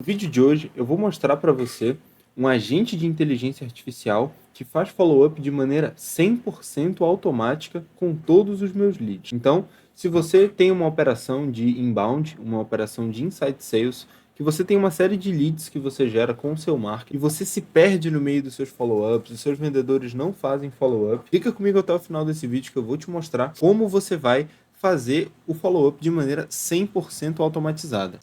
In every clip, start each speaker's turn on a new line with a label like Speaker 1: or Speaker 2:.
Speaker 1: vídeo de hoje eu vou mostrar para você um agente de inteligência artificial que faz follow-up de maneira 100% automática com todos os meus leads. Então, se você tem uma operação de inbound, uma operação de inside sales, que você tem uma série de leads que você gera com o seu marketing e você se perde no meio dos seus follow-ups, os seus vendedores não fazem follow-up, fica comigo até o final desse vídeo que eu vou te mostrar como você vai fazer o follow-up de maneira 100% automatizada.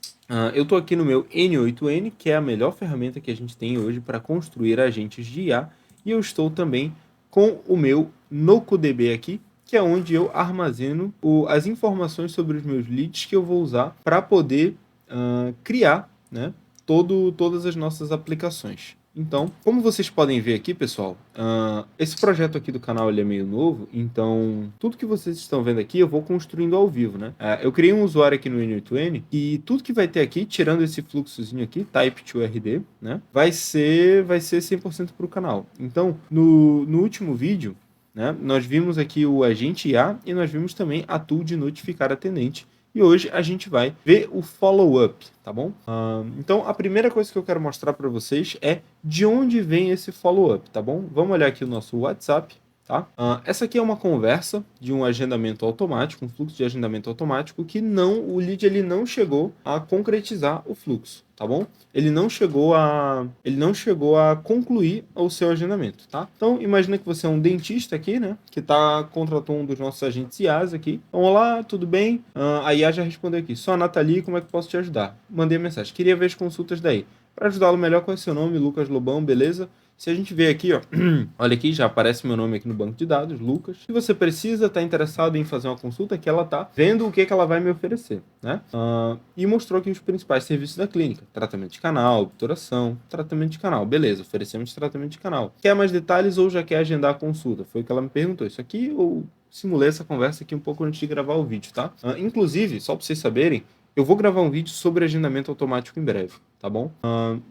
Speaker 1: Eu estou aqui no meu N8N, que é a melhor ferramenta que a gente tem hoje para construir agentes de IA, e eu estou também com o meu NocoDB aqui, que é onde eu armazeno as informações sobre os meus leads que eu vou usar para poder criar, né, todas as nossas aplicações. Então, como vocês podem ver aqui, pessoal, esse projeto aqui do canal ele é meio novo, então tudo que vocês estão vendo aqui eu vou construindo ao vivo, né? Eu criei um usuário aqui no N8N e tudo que vai ter aqui, tirando esse fluxozinho aqui, type2RD, né, vai ser 100% para o canal. Então, no último vídeo, né, nós vimos aqui o agente IA e nós vimos também a tool de notificar atendente. E hoje a gente vai ver o follow-up, tá bom? Então, a primeira coisa que eu quero mostrar para vocês é de onde vem esse follow-up, tá bom? Vamos olhar aqui o nosso WhatsApp, tá? Essa aqui é uma conversa de um agendamento automático, um fluxo de agendamento automático que o lead ele não chegou a concretizar o fluxo, tá bom? Ele não chegou a concluir o seu agendamento, tá? Então, imagina que você é um dentista aqui, né? Que contratou um dos nossos agentes IAs aqui. Então, olá, tudo bem? A IA já respondeu aqui. Sou a Nathalie, como é que posso te ajudar? Mandei a mensagem. Queria ver as consultas daí. Para ajudá-lo melhor, qual é o seu nome? Lucas Lobão, beleza? Se a gente ver aqui, ó, olha aqui, já aparece meu nome aqui no banco de dados, Lucas. Se você precisa, está interessado em fazer uma consulta, que ela está vendo o que ela vai me oferecer, né? E mostrou aqui os principais serviços da clínica. Tratamento de canal, obturação, tratamento de canal. Beleza, oferecemos tratamento de canal. Quer mais detalhes ou já quer agendar a consulta? Foi o que ela me perguntou. Isso aqui eu simulei essa conversa aqui um pouco antes de gravar o vídeo, tá? Inclusive, só para vocês saberem, eu vou gravar um vídeo sobre agendamento automático em breve, tá bom?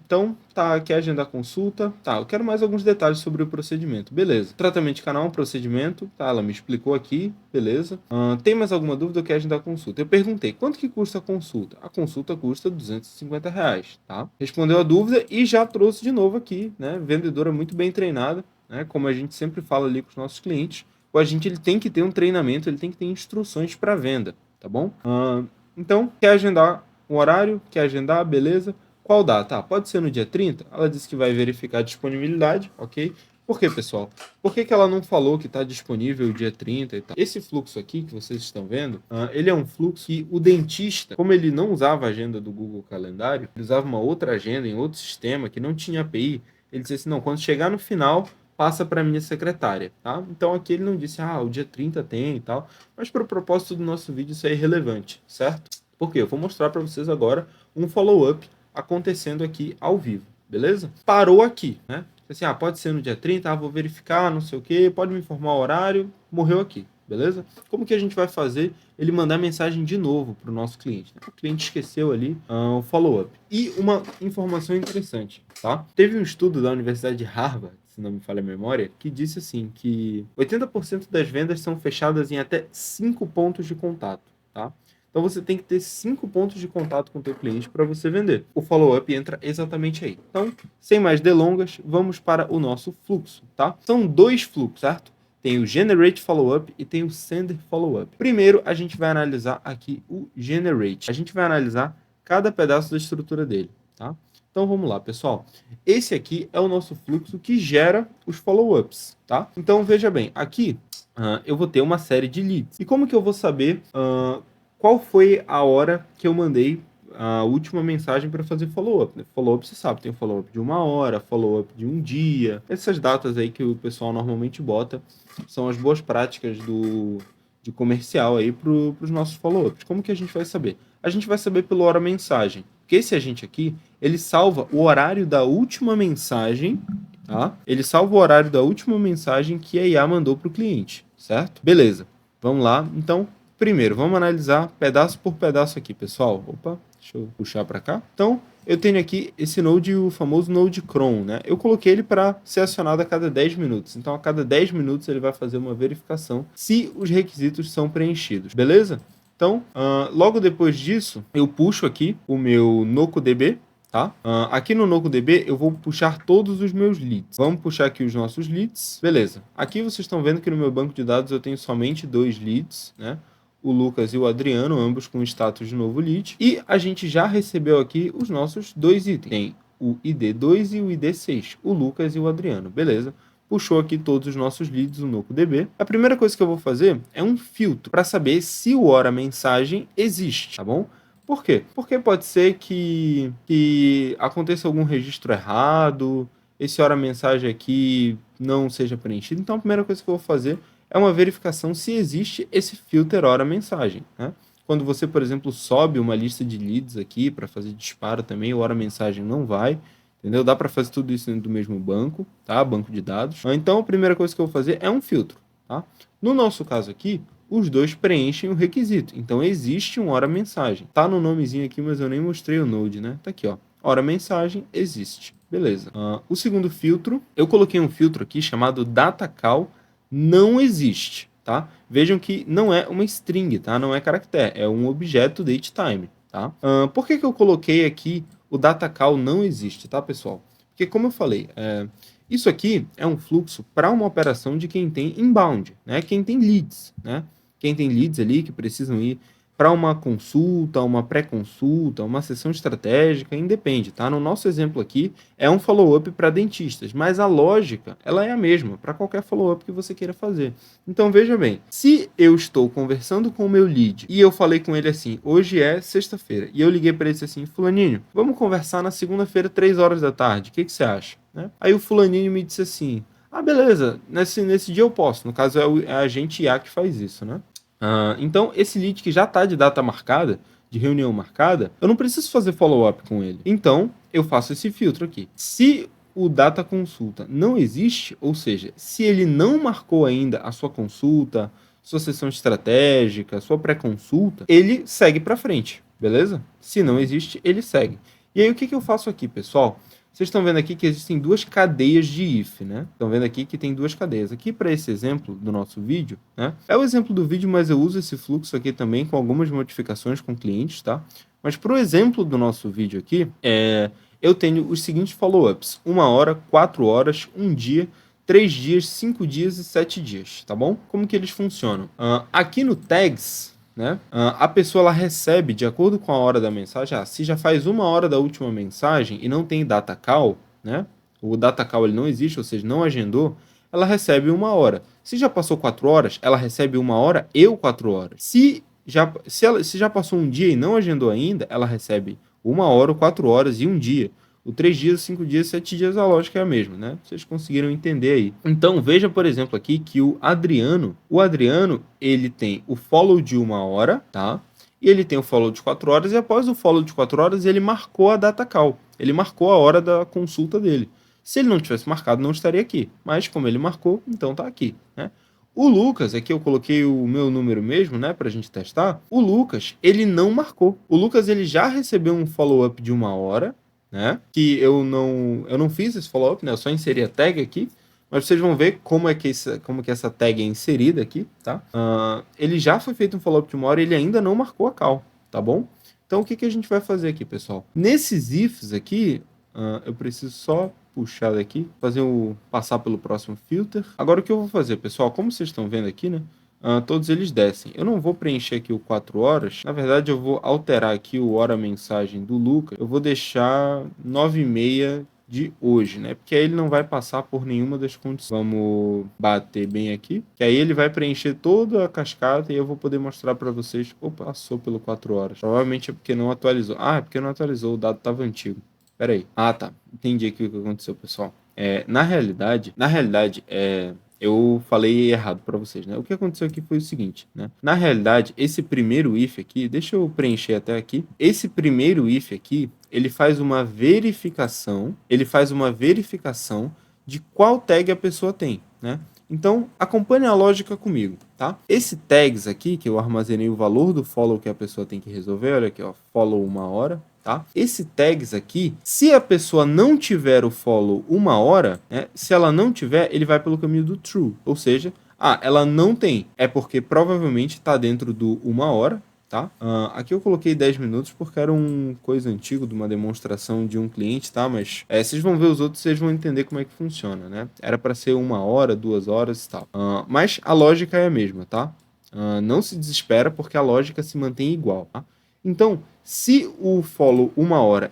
Speaker 1: Então, tá, quer agendar consulta? Tá, eu quero mais alguns detalhes sobre o procedimento. Beleza. Tratamento de canal, um procedimento. Tá, ela me explicou aqui. Beleza. Tem mais alguma dúvida? Eu quero agendar consulta. Eu perguntei, quanto que custa a consulta? A consulta custa R$250, tá? Respondeu a dúvida e já trouxe de novo aqui, né? Vendedora muito bem treinada, né? Como a gente sempre fala ali com os nossos clientes. O agente ele tem que ter um treinamento, ele tem que ter instruções para venda, tá bom? Então, quer agendar um horário? Quer agendar? Beleza. Qual data? Pode ser no dia 30? Ela disse que vai verificar a disponibilidade, ok? Por quê, pessoal? Por que ela não falou que está disponível dia 30 e tal? Esse fluxo aqui que vocês estão vendo, ele é um fluxo que o dentista, como ele não usava a agenda do Google Calendário, ele usava uma outra agenda em outro sistema que não tinha API, ele disse assim, não, quando chegar no final, passa para minha secretária, tá? Então aqui ele não disse, o dia 30 tem e tal, mas para o propósito do nosso vídeo isso é irrelevante, certo? Porque eu vou mostrar para vocês agora um follow-up acontecendo aqui ao vivo, beleza? Parou aqui, né? Assim, pode ser no dia 30, vou verificar, não sei o que, pode me informar o horário, morreu aqui, beleza? Como que a gente vai fazer ele mandar mensagem de novo para o nosso cliente? Né? O cliente esqueceu ali o follow-up. E uma informação interessante, tá? Teve um estudo da Universidade de Harvard, se não me falha a memória, que disse assim, que 80% das vendas são fechadas em até 5 pontos de contato, tá? Então você tem que ter 5 pontos de contato com o teu cliente para você vender. O follow-up entra exatamente aí. Então, sem mais delongas, vamos para o nosso fluxo, tá? São 2 fluxos, certo? Tem o Generate Follow-up e tem o Sender Follow-up. Primeiro, a gente vai analisar aqui o Generate. A gente vai analisar cada pedaço da estrutura dele, tá? Então vamos lá, pessoal. Esse aqui é o nosso fluxo que gera os follow-ups, tá? Então veja bem, aqui eu vou ter uma série de leads. E como que eu vou saber qual foi a hora que eu mandei a última mensagem para fazer follow-up? Né? Follow-up, você sabe, tem follow-up de 1 hora, follow-up de 1 dia. Essas datas aí que o pessoal normalmente bota são as boas práticas de comercial aí para os nossos follow-ups. Como que a gente vai saber? A gente vai saber pela hora mensagem. Porque esse agente aqui, ele salva o horário da última mensagem, tá? Ele salva o horário da última mensagem que a IA mandou para o cliente, certo? Beleza, vamos lá. Então, primeiro, vamos analisar pedaço por pedaço aqui, pessoal. Opa, deixa eu puxar para cá. Então, eu tenho aqui esse Node, o famoso Node Cron, né? Eu coloquei ele para ser acionado a cada 10 minutos. Então, a cada 10 minutos ele vai fazer uma verificação se os requisitos são preenchidos, beleza? Então, logo depois disso, eu puxo aqui o meu NocoDB, tá? Aqui no NocoDB eu vou puxar todos os meus leads. Vamos puxar aqui os nossos leads. Beleza. Aqui vocês estão vendo que no meu banco de dados eu tenho somente 2 leads, né? O Lucas e o Adriano, ambos com status de novo lead. E a gente já recebeu aqui os nossos 2 itens. Tem o ID2 e o ID6, o Lucas e o Adriano. Beleza. Puxou aqui todos os nossos leads no NocoDB. A primeira coisa que eu vou fazer é um filtro para saber se o hora mensagem existe, tá bom? Por quê? Porque pode ser que aconteça algum registro errado, esse hora mensagem aqui não seja preenchido. Então a primeira coisa que eu vou fazer é uma verificação se existe esse filter hora mensagem, né? Quando você, por exemplo, sobe uma lista de leads aqui para fazer disparo também, o hora mensagem não vai. Entendeu? Dá para fazer tudo isso dentro do mesmo banco, tá? Banco de dados. Então, a primeira coisa que eu vou fazer é um filtro, tá? No nosso caso aqui, os dois preenchem o requisito. Então, existe um hora mensagem. Tá no nomezinho aqui, mas eu nem mostrei o node, né? Tá aqui, ó. Hora mensagem existe. Beleza. O segundo filtro, eu coloquei um filtro aqui chamado DataCal não existe, tá? Vejam que não é uma string, tá? Não é caractere, é um objeto datetime, tá? Por que eu coloquei aqui o DataCal não existe, tá, pessoal? Porque, como eu falei, isso aqui é um fluxo para uma operação de quem tem inbound, né? Quem tem leads, né? Quem tem leads ali que precisam ir para uma consulta, uma pré-consulta, uma sessão estratégica, independe, tá? No nosso exemplo aqui, é um follow-up para dentistas, mas a lógica, ela é a mesma para qualquer follow-up que você queira fazer. Então, veja bem, se eu estou conversando com o meu lead e eu falei com ele assim, hoje é sexta-feira, e eu liguei para ele assim, fulaninho, vamos conversar na segunda-feira, 3 horas da tarde, o que você acha? Né? Aí o fulaninho me disse assim, beleza, nesse dia eu posso, no caso é a agente IA que faz isso, né? Então, esse lead que já está de data marcada, de reunião marcada, eu não preciso fazer follow-up com ele. Então, eu faço esse filtro aqui. Se o data consulta não existe, ou seja, se ele não marcou ainda a sua consulta, sua sessão estratégica, sua pré-consulta, ele segue para frente, beleza? Se não existe, ele segue. E aí, o que eu faço aqui, pessoal? Vocês estão vendo aqui que existem 2 cadeias de if, né? Estão vendo aqui que tem 2 cadeias. Aqui para esse exemplo do nosso vídeo, né? É o exemplo do vídeo, mas eu uso esse fluxo aqui também com algumas modificações com clientes, tá? Mas para o exemplo do nosso vídeo aqui, eu tenho os seguintes follow-ups. 1 hora, 4 horas, 1 dia, 3 dias, 5 dias e 7 dias, tá bom? Como que eles funcionam? Aqui no tags, né? A pessoa ela recebe, de acordo com a hora da mensagem, se já faz 1 hora da última mensagem e não tem data call, né? O data call ele não existe, ou seja, não agendou, ela recebe 1 hora. Se já passou 4 horas, ela recebe 1 hora e 4 horas. Se já passou 1 dia e não agendou ainda, ela recebe 1 hora, 4 horas e 1 dia. O 3 dias, 5 dias, 7 dias, a lógica é a mesma, né? Vocês conseguiram entender aí. Então, veja, por exemplo, aqui que o Adriano, ele tem o follow de 1 hora, tá? E ele tem o follow de 4 horas, e após o follow de 4 horas, ele marcou a data call. Ele marcou a hora da consulta dele. Se ele não tivesse marcado, não estaria aqui. Mas, como ele marcou, então tá aqui, né? O Lucas, aqui eu coloquei o meu número mesmo, né, pra gente testar. O Lucas, ele não marcou. O Lucas, ele já recebeu um follow-up de 1 hora, né? Que eu não fiz esse follow-up, né? Eu só inseri a tag aqui, mas vocês vão ver como que essa tag é inserida aqui, tá? Ele já foi feito um follow-up de 1 hora e ele ainda não marcou a call, tá bom? Então, o que a gente vai fazer aqui, pessoal? Nesses ifs aqui, eu preciso só puxar daqui, passar pelo próximo filter. Agora, o que eu vou fazer, pessoal? Como vocês estão vendo aqui, né? Todos eles descem. Eu não vou preencher aqui o 4 horas. Na verdade, eu vou alterar aqui o hora mensagem do Lucas. Eu vou deixar 9h30 de hoje, né? Porque aí ele não vai passar por nenhuma das condições. Vamos bater bem aqui. Que aí ele vai preencher toda a cascata e eu vou poder mostrar para vocês. Opa, passou pelo 4 horas. Provavelmente é porque não atualizou. É porque não atualizou. O dado estava antigo. Pera aí. Tá. Entendi aqui o que aconteceu, pessoal. Na realidade, eu falei errado para vocês, né? O que aconteceu aqui foi o seguinte, né? Na realidade, esse primeiro if aqui, deixa eu preencher até aqui. Esse primeiro if aqui, ele faz uma verificação de qual tag a pessoa tem, né? Então, acompanhe a lógica comigo, tá? Esse tags aqui, que eu armazenei o valor do follow que a pessoa tem que resolver, olha aqui, ó, follow 1 hora, tá? Esse tags aqui, se a pessoa não tiver o follow 1 hora, né? Se ela não tiver, ele vai pelo caminho do true, ou seja, ela não tem, é porque provavelmente está dentro do 1 hora, tá? Aqui eu coloquei 10 minutos porque era um coisa antigo de uma demonstração de um cliente, tá? Mas vocês vão ver os outros, vocês vão entender como é que funciona, né? Era para ser 1 hora, 2 horas e tal. Mas a lógica é a mesma, tá? Não se desespera porque a lógica se mantém igual, tá? Então, se o follow 1 hora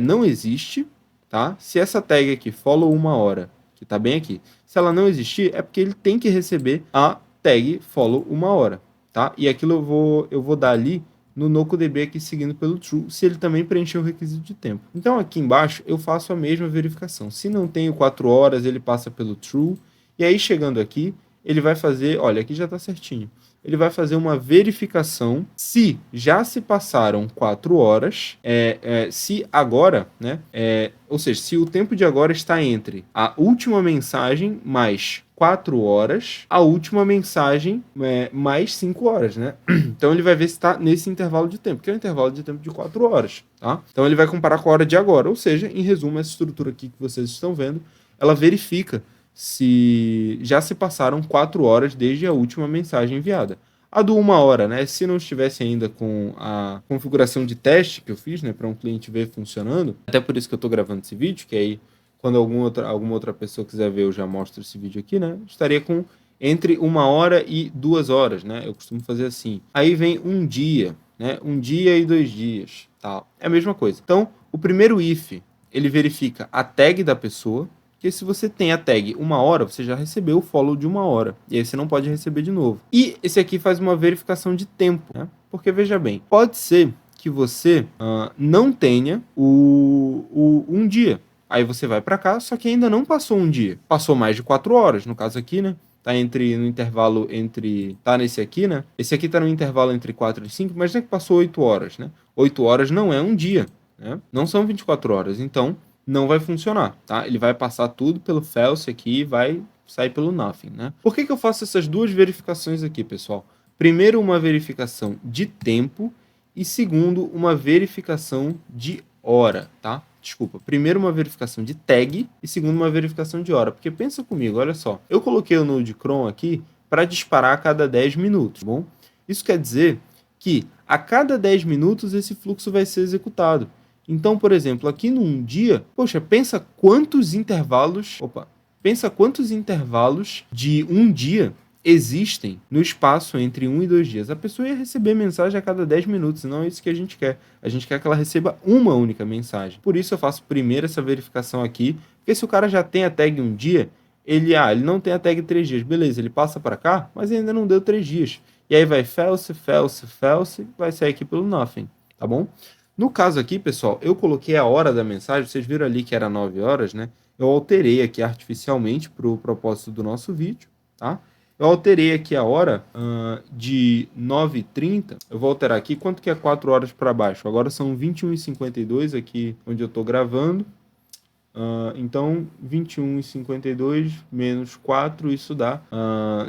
Speaker 1: não existe, tá? Se essa tag aqui, follow 1 hora, que tá bem aqui, se ela não existir, é porque ele tem que receber a tag follow 1 hora, tá? E aquilo eu vou dar ali no NocoDB aqui seguindo pelo true, se ele também preencher o requisito de tempo. Então aqui embaixo eu faço a mesma verificação. Se não tenho 4 horas, ele passa pelo true, e aí chegando aqui, ele vai fazer, olha, aqui já está certinho, ele vai fazer uma verificação se já se passaram 4 horas, se agora, né, ou seja, se o tempo de agora está entre a última mensagem mais 4 horas, a última mensagem mais 5 horas, né? Então ele vai ver se está nesse intervalo de tempo, que é um intervalo de tempo de 4 horas, tá? Então ele vai comparar com a hora de agora, ou seja, em resumo, essa estrutura aqui que vocês estão vendo, ela verifica se já se passaram 4 horas desde a última mensagem enviada. A do 1 hora, né? Se não estivesse ainda com a configuração de teste que eu fiz, né, para um cliente ver funcionando, até por isso que eu estou gravando esse vídeo, que aí quando alguma outra pessoa quiser ver, eu já mostro esse vídeo aqui, né? Estaria com entre 1 hora e 2 horas, né? Eu costumo fazer assim. Aí vem um dia, né? 1 dia e 2 dias, tal. É a mesma coisa. Então, o primeiro if, ele verifica a tag da pessoa, porque se você tem a tag 1 hora, você já recebeu o follow de 1 hora. E aí você não pode receber de novo. E esse aqui faz uma verificação de tempo, né? Porque, veja bem, pode ser que você não tenha o 1 dia. Aí você vai para cá, só que ainda não passou 1 dia. Passou mais de 4 horas, no caso aqui, né? Tá no intervalo entre... Tá nesse aqui, né? Esse aqui tá no intervalo entre 4 e 5, mas não é que passou 8 horas, né? 8 horas não é 1 dia, né? Não são 24 horas, então não vai funcionar, tá? Ele vai passar tudo pelo false aqui e vai sair pelo nothing, né? Por que eu faço essas duas verificações aqui, pessoal? Primeiro, uma verificação de tempo e segundo, uma verificação de hora, tá? Desculpa, primeiro uma verificação de tag e segundo uma verificação de hora, porque pensa comigo, olha só, eu coloquei o Node Cron aqui para disparar a cada 10 minutos, bom? Isso quer dizer que a cada 10 minutos esse fluxo vai ser executado. Então, por exemplo, aqui num dia, poxa, pensa quantos intervalos de um dia existem no espaço entre 1 e 2 dias. A pessoa ia receber mensagem a cada 10 minutos, não é isso que a gente quer. A gente quer que ela receba uma única mensagem. Por isso eu faço primeiro essa verificação aqui, porque se o cara já tem a tag 1 dia, ele não tem a tag 3 dias. Beleza, ele passa para cá, mas ainda não deu 3 dias. E aí vai false, false, false, vai sair aqui pelo nothing, tá bom? No caso aqui, pessoal, eu coloquei a hora da mensagem, vocês viram ali que era 9 horas, né? Eu alterei aqui artificialmente para o propósito do nosso vídeo, tá? Eu alterei aqui a hora de 9h30, eu vou alterar aqui, quanto que é 4 horas para baixo? Agora são 21h52 aqui onde eu estou gravando, então 21h52 menos 4, isso dá,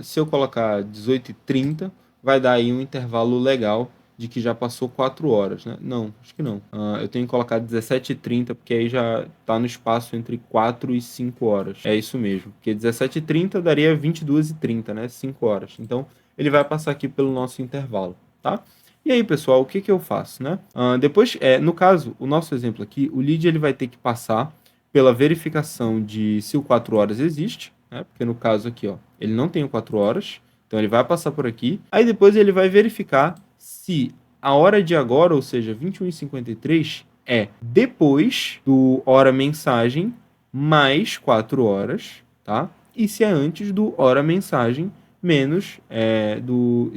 Speaker 1: se eu colocar 18h30, vai dar aí um intervalo legal de que já passou 4 horas, né? Não, acho que não. Eu tenho que colocar 17h30, porque aí já está no espaço entre 4 e 5 horas. É isso mesmo, porque 17h30 daria 22h30, né? 5 horas. Então, ele vai passar aqui pelo nosso intervalo, tá? E aí, pessoal, o que eu faço, né? Depois, no caso, o nosso exemplo aqui, o lead ele vai ter que passar pela verificação de se o 4 horas existe, né? Porque no caso aqui, ó, ele não tem o 4 horas, então ele vai passar por aqui. Aí depois ele vai verificar se a hora de agora, ou seja, 21h53, é depois do hora mensagem mais 4 horas, tá? E se é antes do hora mensagem menos,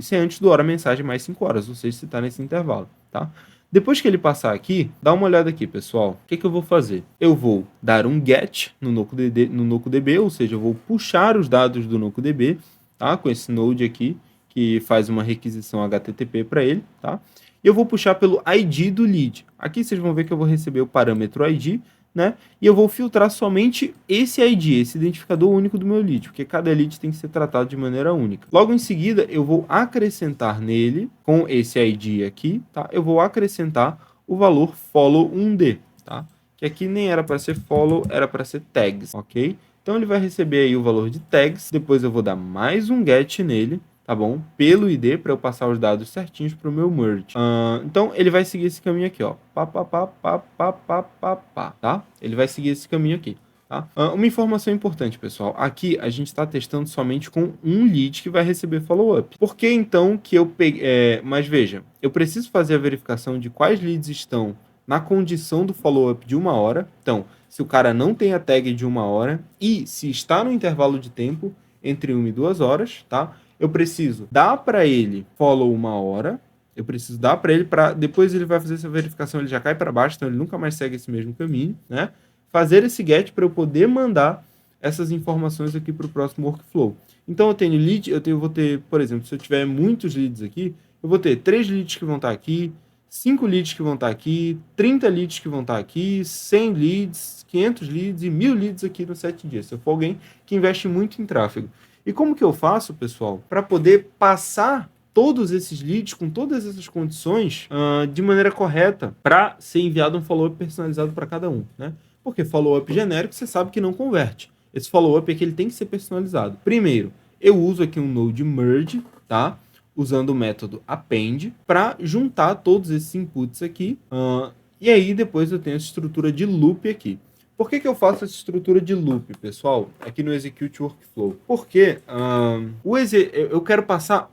Speaker 1: se é antes do hora mensagem mais 5 horas, ou seja, se está nesse intervalo, tá? Depois que ele passar aqui, dá uma olhada aqui, pessoal. O que eu vou fazer? Eu vou dar um get no NocoDB, ou seja, eu vou puxar os dados do NocoDB, tá? Com esse node aqui, que faz uma requisição HTTP para ele, tá? E eu vou puxar pelo ID do lead. Aqui vocês vão ver que eu vou receber o parâmetro ID, né? E eu vou filtrar somente esse ID, esse identificador único do meu lead, porque cada lead tem que ser tratado de maneira única. Logo em seguida, eu vou acrescentar nele, com esse ID aqui, tá? Eu vou acrescentar o valor follow1d, tá? Que aqui nem era para ser follow, era para ser tags, ok? Então ele vai receber aí o valor de tags, depois eu vou dar mais um get nele, tá bom? Pelo ID para eu passar os dados certinhos para o meu merge. Então ele vai seguir esse caminho aqui, ó. Tá? Ele vai seguir esse caminho aqui. Tá? Uma informação importante, pessoal. Aqui a gente está testando somente com um lead que vai receber follow-up. Por que então que eu peguei... mas veja, eu preciso fazer a verificação de quais leads estão na condição do follow-up de 1 hora. Então, se o cara não tem a tag de 1 hora e se está no intervalo de tempo entre 1 e 2 horas, tá? Eu preciso dar para ele follow 1 hora. Eu preciso dar para ele para depois ele vai fazer essa verificação, ele já cai para baixo, então ele nunca mais segue esse mesmo caminho, né? Fazer esse get para eu poder mandar essas informações aqui para o próximo workflow. Então eu tenho lead, vou ter, por exemplo, se eu tiver muitos leads aqui, eu vou ter 3 leads que vão estar aqui, 5 leads que vão estar aqui, 30 leads que vão estar aqui, 100 leads, 500 leads e 1000 leads aqui nos 7 dias. Se eu for alguém que investe muito em tráfego. E como que eu faço, pessoal, para poder passar todos esses leads com todas essas condições de maneira correta para ser enviado um follow-up personalizado para cada um, né? Porque follow-up genérico você sabe que não converte. Esse follow-up aqui ele tem que ser personalizado. Primeiro, eu uso aqui um node merge, tá? Usando o método append para juntar todos esses inputs aqui. E aí depois eu tenho essa estrutura de loop aqui. Por que eu faço essa estrutura de loop, pessoal? Aqui no Execute Workflow. Porque eu quero passar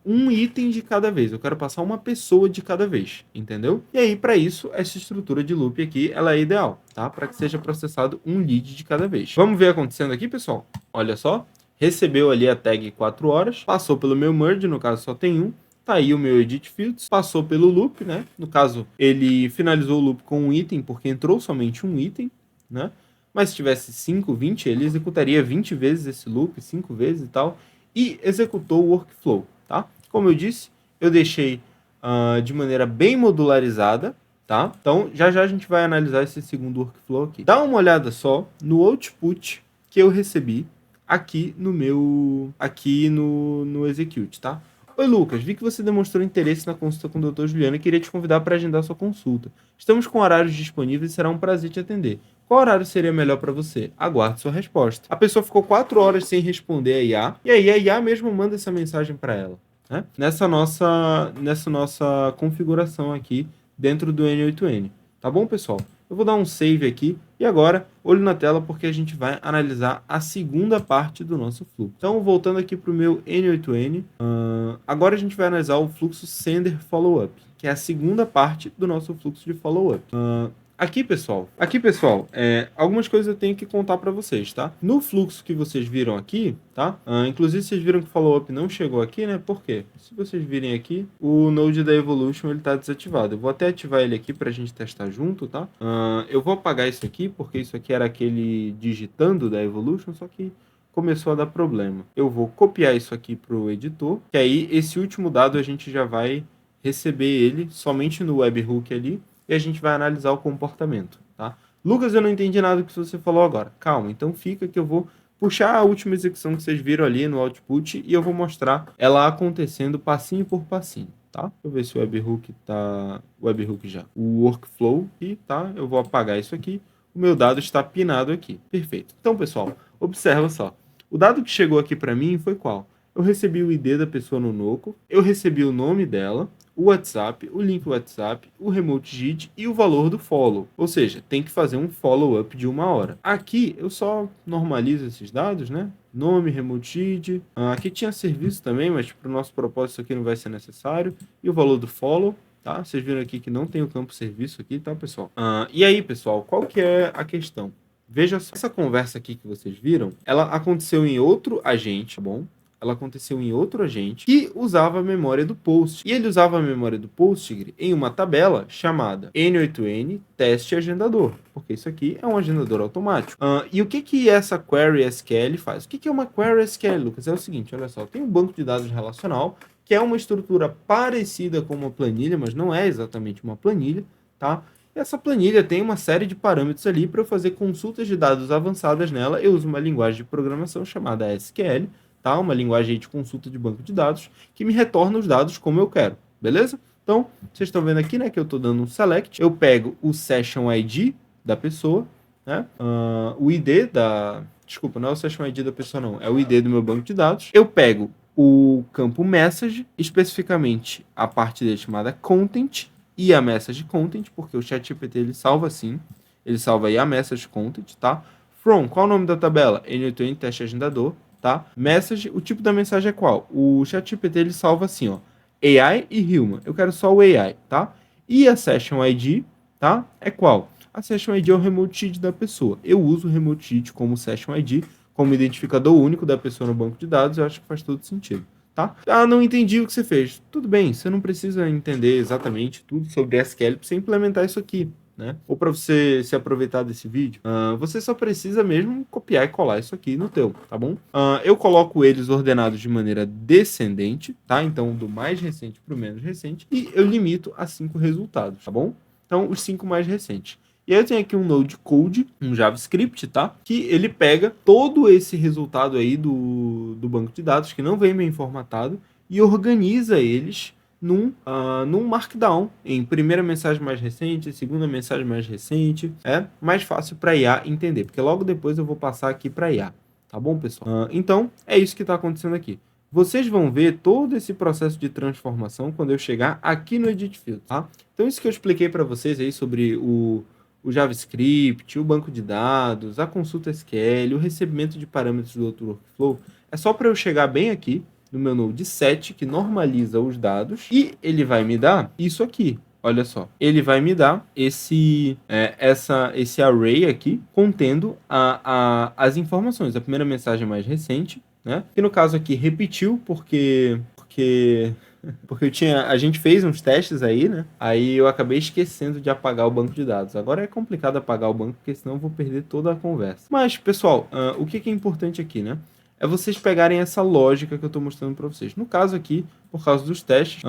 Speaker 1: um item de cada vez. Eu quero passar uma pessoa de cada vez, entendeu? E aí, para isso, essa estrutura de loop aqui, ela é ideal, tá? Para que seja processado um lead de cada vez. Vamos ver acontecendo aqui, pessoal? Olha só. Recebeu ali a tag 4 horas, passou pelo meu merge, no caso só tem um. Tá aí o meu edit fields, passou pelo loop, né? No caso, ele finalizou o loop com um item, porque entrou somente um item, né? Mas se tivesse 5, 20, ele executaria 20 vezes esse loop, 5 vezes e tal, e executou o workflow, tá? Como eu disse, eu deixei de maneira bem modularizada, tá? Então, já a gente vai analisar esse segundo workflow aqui. Dá uma olhada só no output que eu recebi aqui no Execute, tá? Oi, Lucas, vi que você demonstrou interesse na consulta com o Dr. Juliano e queria te convidar para agendar sua consulta. Estamos com horários disponíveis e será um prazer te atender. Qual horário seria melhor para você? Aguarde sua resposta. A pessoa ficou 4 horas sem responder a IA, e aí a IA mesmo manda essa mensagem para ela, né? Nessa nossa configuração aqui dentro do N8N. Tá bom, pessoal? Eu vou dar um save aqui e agora, olho na tela, porque a gente vai analisar a segunda parte do nosso fluxo. Então, voltando aqui para o meu N8N, agora a gente vai analisar o fluxo Sender Follow-up, que é a segunda parte do nosso fluxo de follow-up. Aqui, pessoal, algumas coisas eu tenho que contar para vocês, tá? No fluxo que vocês viram aqui, tá? Inclusive, vocês viram que o follow-up não chegou aqui, né? Por quê? Se vocês virem aqui, o node da Evolution, ele tá desativado. Eu vou até ativar ele aqui pra gente testar junto, tá? Eu vou apagar isso aqui, porque isso aqui era aquele digitando da Evolution, só que começou a dar problema. Eu vou copiar isso aqui pro editor, que aí esse último dado a gente já vai receber ele somente no webhook ali, e a gente vai analisar o comportamento, tá? Lucas, eu não entendi nada do que você falou agora. Calma, então fica que eu vou puxar a última execução que vocês viram ali no output e eu vou mostrar ela acontecendo passinho por passinho, tá? Deixa eu ver se o webhook tá... Webhook já. O workflow aqui, tá? Eu vou apagar isso aqui. O meu dado está pinado aqui. Perfeito. Então, pessoal, observa só. O dado que chegou aqui para mim foi qual? Eu recebi o ID da pessoa no Noco, eu recebi o nome dela, o WhatsApp, o link WhatsApp, o remote JIT e o valor do follow. Ou seja, tem que fazer um follow-up de 1 hora. Aqui eu só normalizo esses dados, né? Nome, remote JIT. Aqui tinha serviço também, mas para o nosso propósito isso aqui não vai ser necessário. E o valor do follow, tá? Vocês viram aqui que não tem o campo serviço aqui, tá, pessoal? E aí, pessoal, qual que é a questão? Veja só, essa conversa aqui que vocês viram, ela aconteceu em outro agente, tá bom? Ela aconteceu em outro agente que usava a memória do post. E ele usava a memória do post em uma tabela chamada N8N teste agendador, porque isso aqui é um agendador automático. E o que essa query SQL faz? O que é uma query SQL, Lucas? É o seguinte, olha só, tem um banco de dados relacional que é uma estrutura parecida com uma planilha, mas não é exatamente uma planilha, tá? Essa planilha tem uma série de parâmetros ali para eu fazer consultas de dados avançadas nela. Eu uso uma linguagem de programação chamada SQL, tá? Uma linguagem de consulta de banco de dados que me retorna os dados como eu quero, beleza? Então, vocês estão vendo aqui, né, que eu estou dando um select. Eu pego o session ID da pessoa, né? O ID da... Desculpa, não é o session ID da pessoa, não. É o ID do meu banco de dados. Eu pego o campo message, especificamente a parte dele chamada content e a message content, porque o ChatGPT ele salva assim, ele salva aí a message content, tá? From, qual é o nome da tabela? N8N teste agendador, tá? Message, o tipo da mensagem é qual? O ChatGPT ele salva assim, ó, AI e Human. Eu quero só o AI, tá? E a Session ID, tá? É qual? A Session ID é o remote seed da pessoa. Eu uso o remote seed como Session ID, como identificador único da pessoa no banco de dados, eu acho que faz todo sentido, tá? Ah, não entendi o que você fez. Tudo bem, você não precisa entender exatamente tudo sobre SQL para você implementar isso aqui, né? Ou para você se aproveitar desse vídeo, você só precisa mesmo copiar e colar isso aqui no teu, tá bom? Eu coloco eles ordenados de maneira descendente, tá? Então, do mais recente para o menos recente, e eu limito a 5 resultados, tá bom? Então, os 5 mais recentes. E aí eu tenho aqui um Node Code, um JavaScript, tá? Que ele pega todo esse resultado aí do banco de dados, que não vem bem formatado, e organiza eles num Markdown, em primeira mensagem mais recente, segunda mensagem mais recente. É mais fácil para IA entender, porque logo depois eu vou passar aqui para IA. Tá bom, pessoal? Então, é isso que está acontecendo aqui. Vocês vão ver todo esse processo de transformação quando eu chegar aqui no Edit Fields, tá? Então, isso que eu expliquei para vocês aí sobre o JavaScript, o banco de dados, a consulta SQL, o recebimento de parâmetros do outro workflow, é só para eu chegar bem aqui no meu Node 7, que normaliza os dados, e ele vai me dar isso aqui. Olha só, ele vai me dar esse array aqui, contendo as informações. A primeira mensagem mais recente, né? Que no caso aqui repetiu, porque a gente fez uns testes aí, né? Aí eu acabei esquecendo de apagar o banco de dados. Agora é complicado apagar o banco, porque senão eu vou perder toda a conversa. Mas, pessoal, o que é importante aqui, né? É vocês pegarem essa lógica que eu estou mostrando para vocês. No caso aqui, por causa dos testes,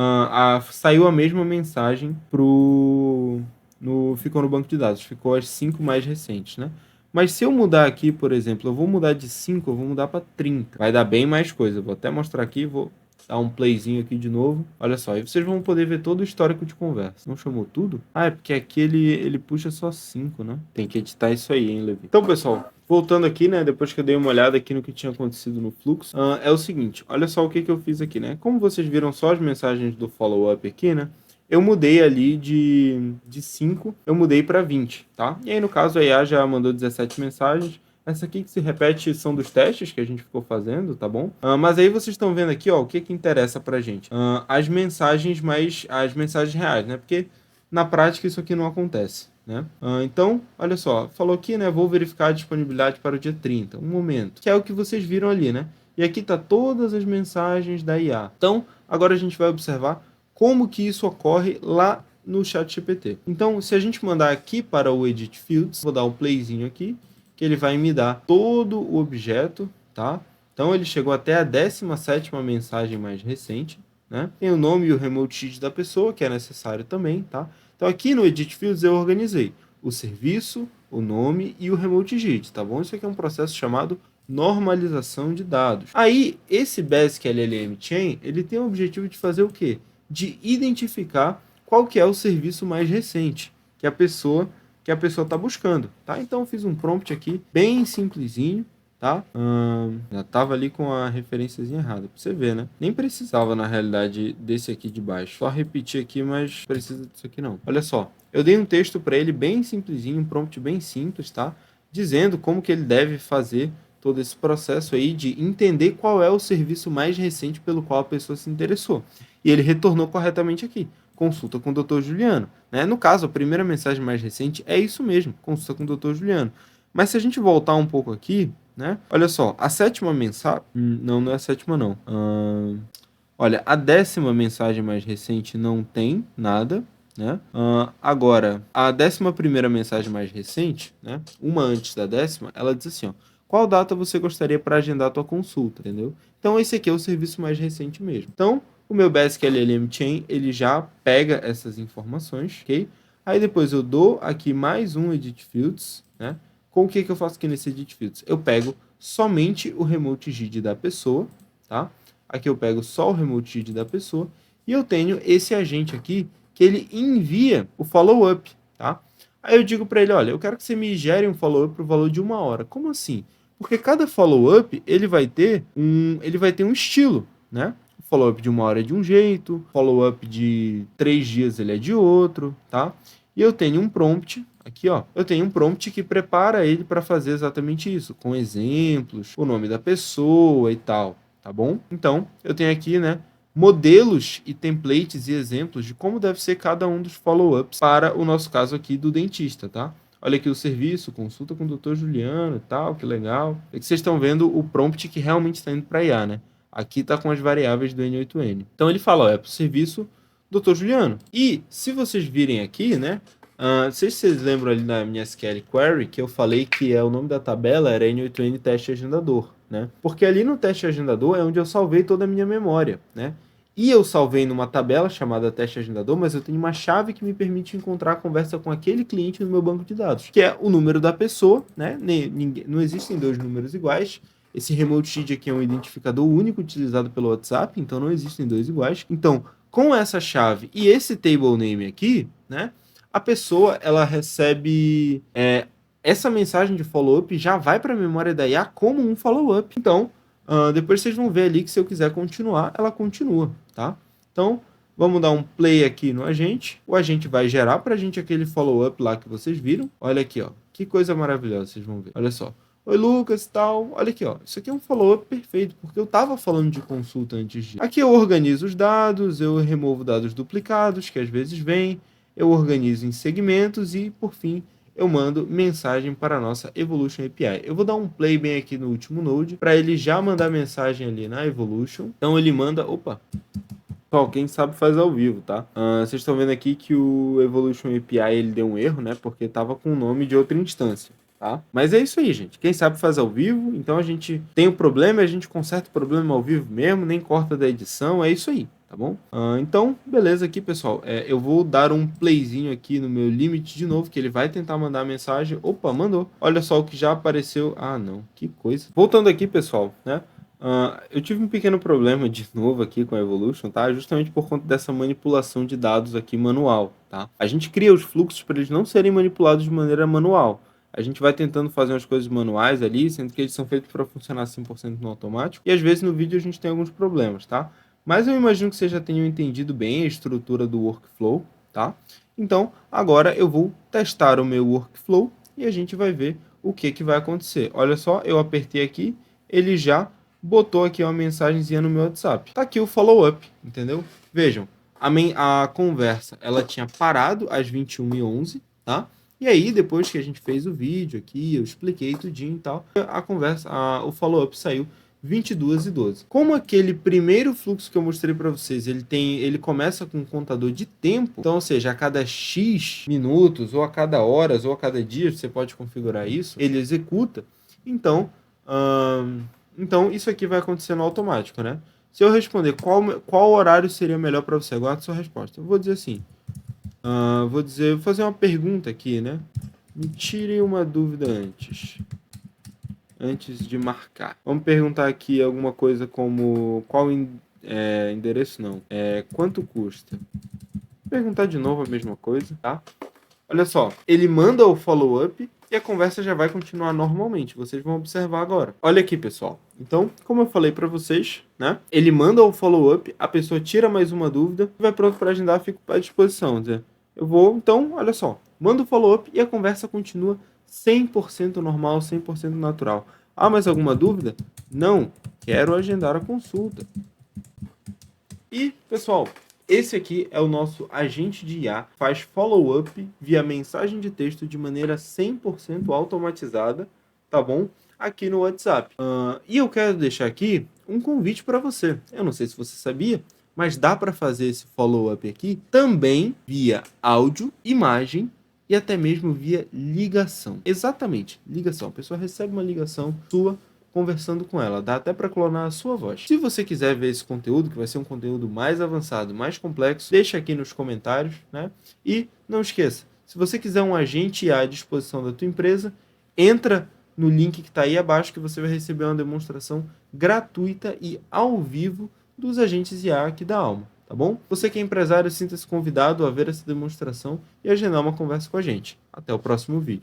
Speaker 1: saiu a mesma mensagem ficou no banco de dados. Ficou as 5 mais recentes, né? Mas se eu mudar aqui, por exemplo, eu vou mudar de 5, eu vou mudar para 30. Vai dar bem mais coisa. Vou até mostrar aqui, vou dar um playzinho aqui de novo. Olha só, aí vocês vão poder ver todo o histórico de conversa. Não chamou tudo? Ah, é porque aqui ele puxa só 5, né? Tem que editar isso aí, hein, Levi? Então, pessoal, voltando aqui, né, depois que eu dei uma olhada aqui no que tinha acontecido no fluxo, é o seguinte, olha só o que eu fiz aqui, né? Como vocês viram só as mensagens do follow-up aqui, né? Eu mudei ali de 5, eu mudei para 20, tá? E aí, no caso, a IA já mandou 17 mensagens. Essa aqui que se repete são dos testes que a gente ficou fazendo, tá bom? Mas aí vocês estão vendo aqui, ó, o que interessa pra gente. As mensagens reais, né? Porque na prática isso aqui não acontece, né? Então, olha só, falou aqui, né? Vou verificar a disponibilidade para o dia 30, um momento, que é o que vocês viram ali, né? E aqui tá todas as mensagens da IA. Então, agora a gente vai observar como que isso ocorre lá no ChatGPT. Então, se a gente mandar aqui para o Edit Fields, vou dar um playzinho aqui, que ele vai me dar todo o objeto, tá? Então, ele chegou até a 17ª mensagem mais recente, né? Tem o nome e o remote seed da pessoa, que é necessário também, tá? Então, aqui no Edit Fields eu organizei o serviço, o nome e o remote seed, tá bom? Isso aqui é um processo chamado normalização de dados. Aí, esse Basic LLM Chain, ele tem o objetivo de fazer o quê? De identificar qual que é o serviço mais recente que a pessoa está buscando, tá? Então eu fiz um prompt aqui bem simplesinho, tá? Já tava ali com a referênciazinha errada, pra você ver, né? Nem precisava, na realidade, desse aqui de baixo. Só repetir aqui, mas precisa disso aqui não. Olha só, eu dei um texto para ele bem simplesinho, um prompt bem simples, tá? Dizendo como que ele deve fazer todo esse processo aí de entender qual é o serviço mais recente pelo qual a pessoa se interessou. E ele retornou corretamente aqui. Consulta com o Dr. Juliano. Né? No caso, a primeira mensagem mais recente é isso mesmo, consulta com o Dr. Juliano. Mas se a gente voltar um pouco aqui, né? Olha só, a 7ª mensagem... não é a 7ª, não. Olha, a 10ª mensagem mais recente não tem nada, né? Agora, a 11ª mensagem mais recente, né? Uma antes da 10ª, ela diz assim, ó, qual data você gostaria para agendar a tua consulta, entendeu? Então, esse aqui é o serviço mais recente mesmo. Então, o meu Basic LLM Chain, ele já pega essas informações, ok? Aí depois eu dou aqui mais um Edit Fields, né? Com o que eu faço aqui nesse Edit Fields? Eu pego somente o Remote GID da pessoa, tá? Aqui eu pego só o Remote GID da pessoa e eu tenho esse agente aqui que ele envia o follow-up, tá? Aí eu digo para ele, olha, eu quero que você me gere um follow-up para o valor de 1 hora. Como assim? Porque cada follow-up ele vai ter um estilo, né? O follow-up de 1 hora é de um jeito, o follow-up de 3 dias ele é de outro, tá? E eu tenho um prompt, aqui ó, eu tenho um prompt que prepara ele para fazer exatamente isso, com exemplos, o nome da pessoa e tal, tá bom? Então, eu tenho aqui, né, modelos e templates e exemplos de como deve ser cada um dos follow-ups para o nosso caso aqui do dentista, tá? Olha aqui o serviço, consulta com o Dr. Juliano e tal, que legal. É que vocês estão vendo o prompt que realmente está indo para IA, né? Aqui está com as variáveis do N8N. Então ele fala, ó, é para o serviço Dr. Juliano. E se vocês virem aqui, né? Não sei se vocês lembram ali na minha SQL Query que eu falei que o nome da tabela era N8N teste agendador, né? Porque ali no teste agendador é onde eu salvei toda a minha memória, né? E eu salvei numa tabela chamada teste agendador, mas eu tenho uma chave que me permite encontrar a conversa com aquele cliente no meu banco de dados, que é o número da pessoa, né? Não existem 2 números iguais. Esse remote seed aqui é um identificador único utilizado pelo WhatsApp, então não existem 2 iguais. Então, com essa chave e esse table name aqui, né? A pessoa, ela recebe essa mensagem de follow-up já vai para a memória da IA como um follow-up. Então, depois vocês vão ver ali que se eu quiser continuar, ela continua, tá? Então, vamos dar um play aqui no agente. O agente vai gerar para a gente aquele follow-up lá que vocês viram. Olha aqui, ó. Que coisa maravilhosa, vocês vão ver. Olha só. Oi, Lucas e tal. Olha aqui, ó. Isso aqui é um follow-up perfeito, porque eu estava falando de consulta antes de... Aqui eu organizo os dados, eu removo dados duplicados, que às vezes vêm, eu organizo em segmentos e, por fim, eu mando mensagem para a nossa Evolution API. Eu vou dar um play bem aqui no último node, para ele já mandar mensagem ali na Evolution. Então ele manda... Opa! Pessoal, quem sabe faz ao vivo, tá? Vocês estão vendo aqui que o Evolution API ele deu um erro, né? Porque estava com o nome de outra instância. Tá? Mas é isso aí, gente. Quem sabe faz ao vivo, então a gente tem o problema, a gente conserta o problema ao vivo mesmo, nem corta da edição, é isso aí, tá bom? Então, beleza aqui, pessoal. Eu vou dar um playzinho aqui no meu limit de novo, que ele vai tentar mandar a mensagem. Opa, mandou. Olha só o que já apareceu. Ah, não, que coisa. Voltando aqui, pessoal, né? Eu tive um pequeno problema de novo aqui com a Evolution, tá? Justamente por conta dessa manipulação de dados aqui manual, tá? A gente cria os fluxos para eles não serem manipulados de maneira manual. A gente vai tentando fazer umas coisas manuais ali, sendo que eles são feitos para funcionar 100% no automático. E às vezes no vídeo a gente tem alguns problemas, tá? Mas eu imagino que vocês já tenham entendido bem a estrutura do workflow, tá? Então, agora eu vou testar o meu workflow e a gente vai ver o que vai acontecer. Olha só, eu apertei aqui, ele já botou aqui uma mensagenzinha no meu WhatsApp. Tá aqui o follow-up, entendeu? Vejam, a conversa, ela tinha parado às 21h11, tá? E aí, depois que a gente fez o vídeo aqui, eu expliquei tudinho e tal, a conversa, o follow-up saiu 22h12. Como aquele primeiro fluxo que eu mostrei para vocês, ele começa com um contador de tempo, então, ou seja, a cada X minutos, ou a cada horas, ou a cada dia, você pode configurar isso, ele executa. Então, isso aqui vai acontecer no automático, né? Se eu responder qual horário seria melhor para você, aguarde sua resposta. Eu vou dizer assim, vou fazer uma pergunta aqui, né? Me tire uma dúvida antes de marcar. Vamos perguntar aqui alguma coisa como qual endereço não, quanto custa? Vou perguntar de novo a mesma coisa, tá? Olha só, ele manda o follow-up e a conversa já vai continuar normalmente. Vocês vão observar agora. Olha aqui, pessoal. Então, como eu falei para vocês, né? Ele manda o follow-up, a pessoa tira mais uma dúvida, vai pronto para agendar, fico à disposição. Eu vou, então, olha só, manda o follow-up e a conversa continua 100% normal, 100% natural. Ah, mais alguma dúvida? Não, quero agendar a consulta. E, pessoal, esse aqui é o nosso agente de IA, faz follow-up via mensagem de texto de maneira 100% automatizada, tá bom? Aqui no WhatsApp. E eu quero deixar aqui um convite para você. Eu não sei se você sabia, mas dá para fazer esse follow-up aqui também via áudio, imagem e até mesmo via ligação. Exatamente, ligação. A pessoa recebe uma ligação sua conversando com ela. Dá até para clonar a sua voz. Se você quiser ver esse conteúdo, que vai ser um conteúdo mais avançado, mais complexo, deixa aqui nos comentários, né? E não esqueça, se você quiser um agente IA à disposição da tua empresa, entra no link que está aí abaixo que você vai receber uma demonstração gratuita e ao vivo dos agentes IA aqui da Alma, tá bom? Você que é empresário, sinta-se convidado a ver essa demonstração e agendar uma conversa com a gente. Até o próximo vídeo.